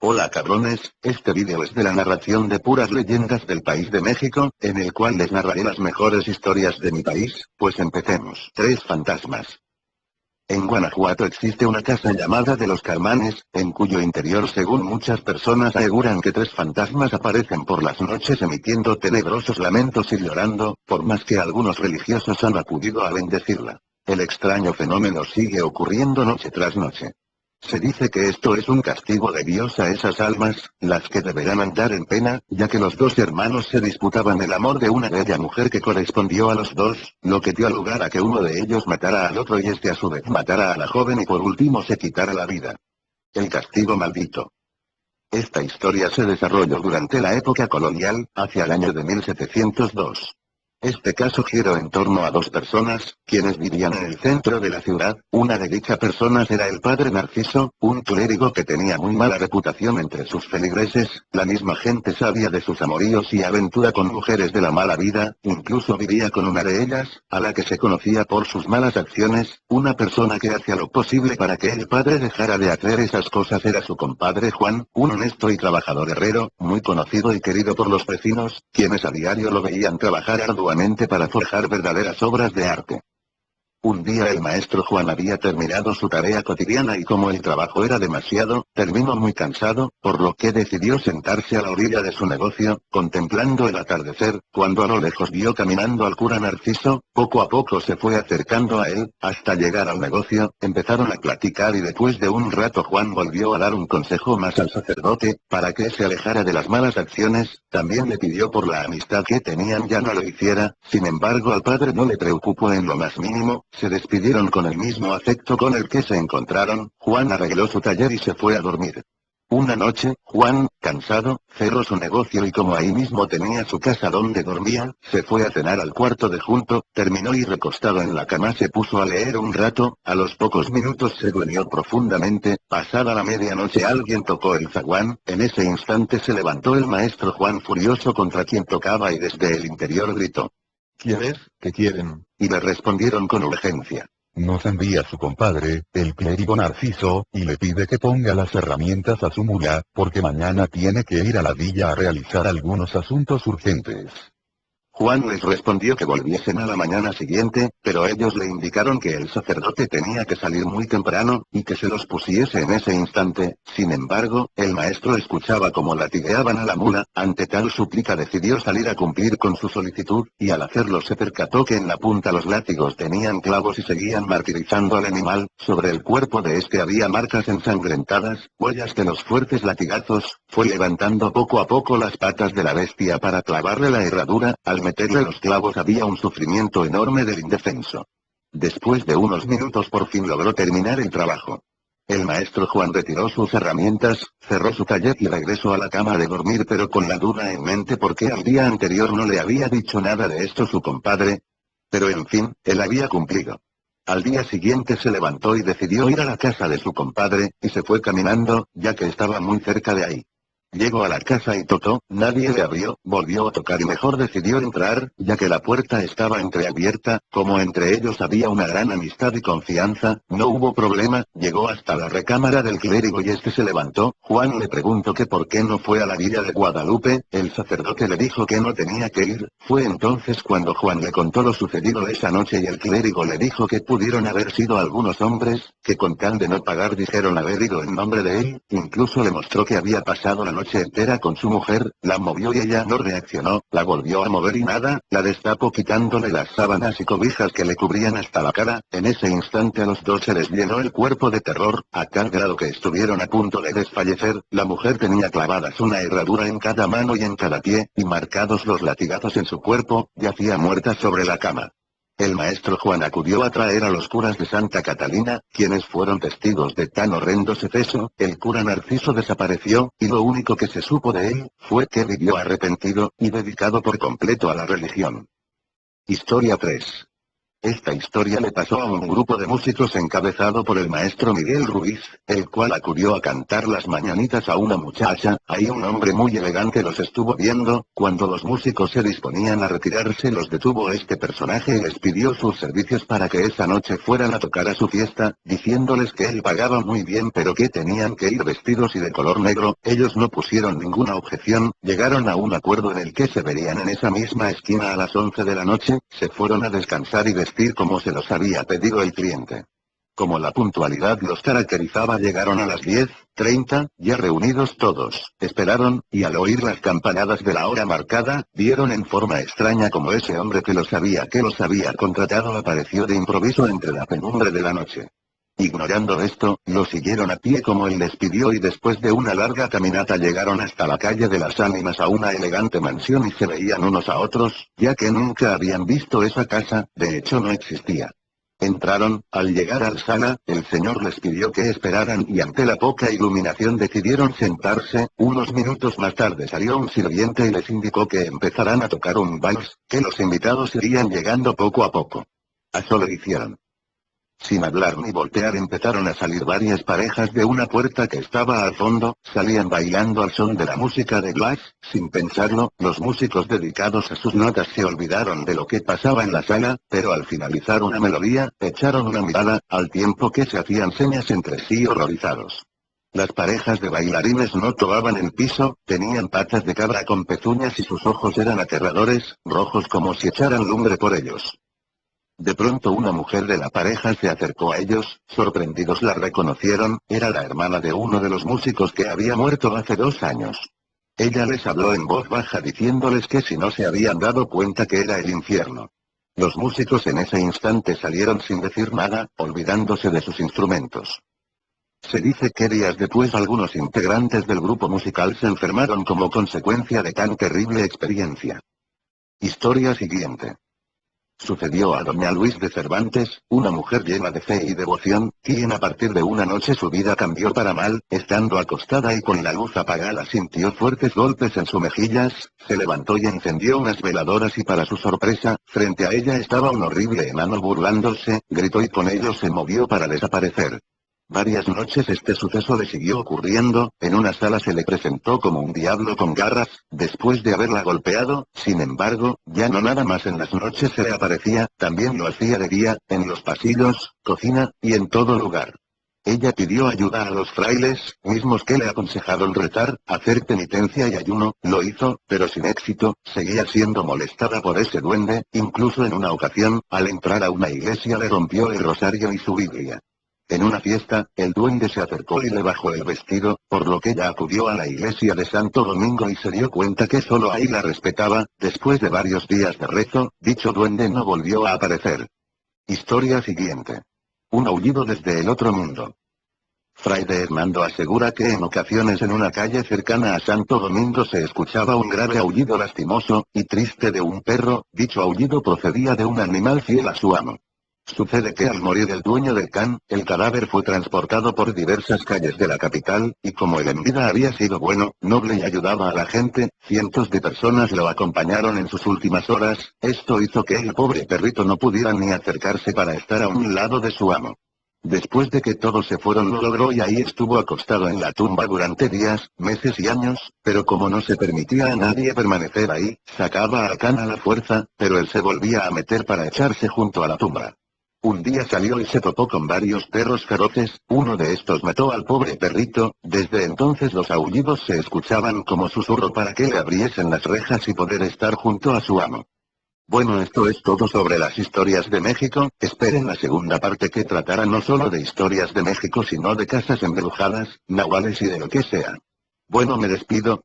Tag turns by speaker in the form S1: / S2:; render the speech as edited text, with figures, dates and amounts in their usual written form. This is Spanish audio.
S1: Hola cabrones, este vídeo es de la narración de puras leyendas del país de México, en el cual les narraré las mejores historias de mi país, pues empecemos. Tres fantasmas. En Guanajuato existe una casa llamada de los Calmanes, en cuyo interior según muchas personas aseguran que tres fantasmas aparecen por las noches emitiendo tenebrosos lamentos y llorando, por más que algunos religiosos han acudido a bendecirla. El extraño fenómeno sigue ocurriendo noche tras noche. Se dice que esto es un castigo de Dios a esas almas, las que deberán andar en pena, ya que los dos hermanos se disputaban el amor de una bella mujer que correspondió a los dos, lo que dio lugar a que uno de ellos matara al otro y este a su vez matara a la joven y por último se quitara la vida. El castigo maldito. Esta historia se desarrolló durante la época colonial, hacia el año de 1702. Este caso giró en torno a dos personas, quienes vivían en el centro de la ciudad. Una de dichas personas era el padre Narciso, un clérigo que tenía muy mala reputación entre sus feligreses. La misma gente sabía de sus amoríos y aventura con mujeres de la mala vida, incluso vivía con una de ellas, a la que se conocía por sus malas acciones. Una persona que hacía lo posible para que el padre dejara de hacer esas cosas era su compadre Juan, un honesto y trabajador herrero, muy conocido y querido por los vecinos, quienes a diario lo veían trabajar arduamente para forjar verdaderas obras de arte. Un día el maestro Juan había terminado su tarea cotidiana y como el trabajo era demasiado, terminó muy cansado, por lo que decidió sentarse a la orilla de su negocio, contemplando el atardecer, cuando a lo lejos vio caminando al cura Narciso. Poco a poco se fue acercando a él, hasta llegar al negocio, empezaron a platicar y después de un rato Juan volvió a dar un consejo más al sacerdote, para que se alejara de las malas acciones. También le pidió por la amistad que tenían ya no lo hiciera. Sin embargo al padre no le preocupó en lo más mínimo. Se despidieron con el mismo afecto con el que se encontraron. Juan arregló su taller y se fue a dormir. Una noche, Juan, cansado, cerró su negocio y como ahí mismo tenía su casa donde dormía, se fue a cenar al cuarto de junto, terminó y recostado en la cama se puso a leer un rato. A los pocos minutos se durmió profundamente. Pasada la medianoche alguien tocó el zaguán. En ese instante se levantó el maestro Juan furioso contra quien tocaba y desde el interior gritó:
S2: ¿Quién es? ¿Qué quieren?
S1: Y le respondieron con urgencia:
S2: Nos envía su compadre, el clérigo Narciso, y le pide que ponga las herramientas a su mula, porque mañana tiene que ir a la villa a realizar algunos asuntos urgentes.
S1: Juan les respondió que volviesen a la mañana siguiente, pero ellos le indicaron que el sacerdote tenía que salir muy temprano, y que se los pusiese en ese instante. Sin embargo, el maestro escuchaba cómo latigueaban a la mula. Ante tal súplica decidió salir a cumplir con su solicitud, y al hacerlo se percató que en la punta los látigos tenían clavos y seguían martirizando al animal. Sobre el cuerpo de este había marcas ensangrentadas, huellas de los fuertes latigazos. Fue levantando poco a poco las patas de la bestia para clavarle la herradura. Al meterle los clavos había un sufrimiento enorme del indefenso. Después de unos minutos por fin logró terminar el trabajo. El maestro Juan retiró sus herramientas, cerró su taller y regresó a la cama de dormir, pero con la duda en mente porque al día anterior no le había dicho nada de esto su compadre. Pero en fin, él había cumplido. Al día siguiente se levantó y decidió ir a la casa de su compadre, y se fue caminando, ya que estaba muy cerca de ahí. Llegó a la casa y tocó, nadie le abrió. Volvió a tocar y mejor decidió entrar, ya que la puerta estaba entreabierta. Como entre ellos había una gran amistad y confianza, no hubo problema. Llegó hasta la recámara del clérigo y este se levantó. Juan le preguntó que por qué no fue a la villa de Guadalupe. El sacerdote le dijo que no tenía que ir. Fue entonces cuando Juan le contó lo sucedido esa noche y el clérigo le dijo que pudieron haber sido algunos hombres, que con tal de no pagar dijeron haber ido en nombre de él. Incluso le mostró que había pasado la noche entera con su mujer, la movió y ella no reaccionó, la volvió a mover y nada, la destapó quitándole las sábanas y cobijas que le cubrían hasta la cara. En ese instante a los dos se les llenó el cuerpo de terror, a tal grado que estuvieron a punto de desfallecer. La mujer tenía clavadas una herradura en cada mano y en cada pie, y marcados los latigazos en su cuerpo, yacía muerta sobre la cama. El maestro Juan acudió a traer a los curas de Santa Catalina, quienes fueron testigos de tan horrendo suceso. El cura Narciso desapareció, y lo único que se supo de él, fue que vivió arrepentido, y dedicado por completo a la religión. Historia 3. Esta historia le pasó a un grupo de músicos encabezado por el maestro Miguel Ruiz, el cual acudió a cantar las mañanitas a una muchacha. Ahí un hombre muy elegante los estuvo viendo. Cuando los músicos se disponían a retirarse, los detuvo este personaje y les pidió sus servicios para que esa noche fueran a tocar a su fiesta, diciéndoles que él pagaba muy bien pero que tenían que ir vestidos y de color negro. Ellos no pusieron ninguna objeción, llegaron a un acuerdo en el que se verían en esa misma esquina a las 11 de la noche, se fueron a descansar y vestir como se los había pedido el cliente. Como la puntualidad los caracterizaba, llegaron a las 10:30, ya reunidos todos, esperaron, y al oír las campanadas de la hora marcada, vieron en forma extraña como ese hombre que los había contratado apareció de improviso entre la penumbra de la noche. Ignorando esto, lo siguieron a pie como él les pidió y después de una larga caminata llegaron hasta la calle de las Ánimas a una elegante mansión y se veían unos a otros, ya que nunca habían visto esa casa, de hecho no existía. Entraron, al llegar al sala, el señor les pidió que esperaran y ante la poca iluminación decidieron sentarse. Unos minutos más tarde salió un sirviente y les indicó que empezarán a tocar un vals, que los invitados irían llegando poco a poco. Así lo hicieron. Sin hablar ni voltear empezaron a salir varias parejas de una puerta que estaba al fondo, salían bailando al son de la música de Glass. Sin pensarlo, los músicos dedicados a sus notas se olvidaron de lo que pasaba en la sala, pero al finalizar una melodía, echaron una mirada, al tiempo que se hacían señas entre sí horrorizados. Las parejas de bailarines no tocaban el piso, tenían patas de cabra con pezuñas y sus ojos eran aterradores, rojos como si echaran lumbre por ellos. De pronto una mujer de la pareja se acercó a ellos, sorprendidos la reconocieron, era la hermana de uno de los músicos que había muerto hace 2 años. Ella les habló en voz baja diciéndoles que si no se habían dado cuenta que era el infierno. Los músicos en ese instante salieron sin decir nada, olvidándose de sus instrumentos. Se dice que días después algunos integrantes del grupo musical se enfermaron como consecuencia de tan terrible experiencia. Historia siguiente. Sucedió a doña Luis de Cervantes, una mujer llena de fe y devoción, quien a partir de una noche su vida cambió para mal. Estando acostada y con la luz apagada sintió fuertes golpes en sus mejillas, se levantó y encendió unas veladoras y para su sorpresa, frente a ella estaba un horrible enano burlándose, gritó y con ello se movió para desaparecer. Varias noches este suceso le siguió ocurriendo. En una sala se le presentó como un diablo con garras, después de haberla golpeado. Sin embargo, ya no nada más en las noches se le aparecía, también lo hacía de día, en los pasillos, cocina, y en todo lugar. Ella pidió ayuda a los frailes, mismos que le aconsejaron rezar, hacer penitencia y ayuno. Lo hizo, pero sin éxito, seguía siendo molestada por ese duende. Incluso en una ocasión, al entrar a una iglesia le rompió el rosario y su Biblia. En una fiesta, el duende se acercó y le bajó el vestido, por lo que ella acudió a la iglesia de Santo Domingo y se dio cuenta que solo ahí la respetaba. Después de varios días de rezo, dicho duende no volvió a aparecer. Historia siguiente. Un aullido desde el otro mundo. Fray de Hernando asegura que en ocasiones en una calle cercana a Santo Domingo se escuchaba un grave aullido lastimoso y triste de un perro. Dicho aullido procedía de un animal fiel a su amo. Sucede que al morir el dueño del can, el cadáver fue transportado por diversas calles de la capital, y como el en vida había sido bueno, noble y ayudaba a la gente, cientos de personas lo acompañaron en sus últimas horas. Esto hizo que el pobre perrito no pudiera ni acercarse para estar a un lado de su amo. Después de que todos se fueron lo logró y ahí estuvo acostado en la tumba durante días, meses y años, pero como no se permitía a nadie permanecer ahí, sacaba al can a la fuerza, pero él se volvía a meter para echarse junto a la tumba. Un día salió y se topó con varios perros feroces, uno de estos mató al pobre perrito. Desde entonces los aullidos se escuchaban como susurro para que le abriesen las rejas y poder estar junto a su amo. Bueno, esto es todo sobre las historias de México. Esperen la segunda parte que tratará no solo de historias de México sino de casas embrujadas, nahuales y de lo que sea. Bueno, me despido,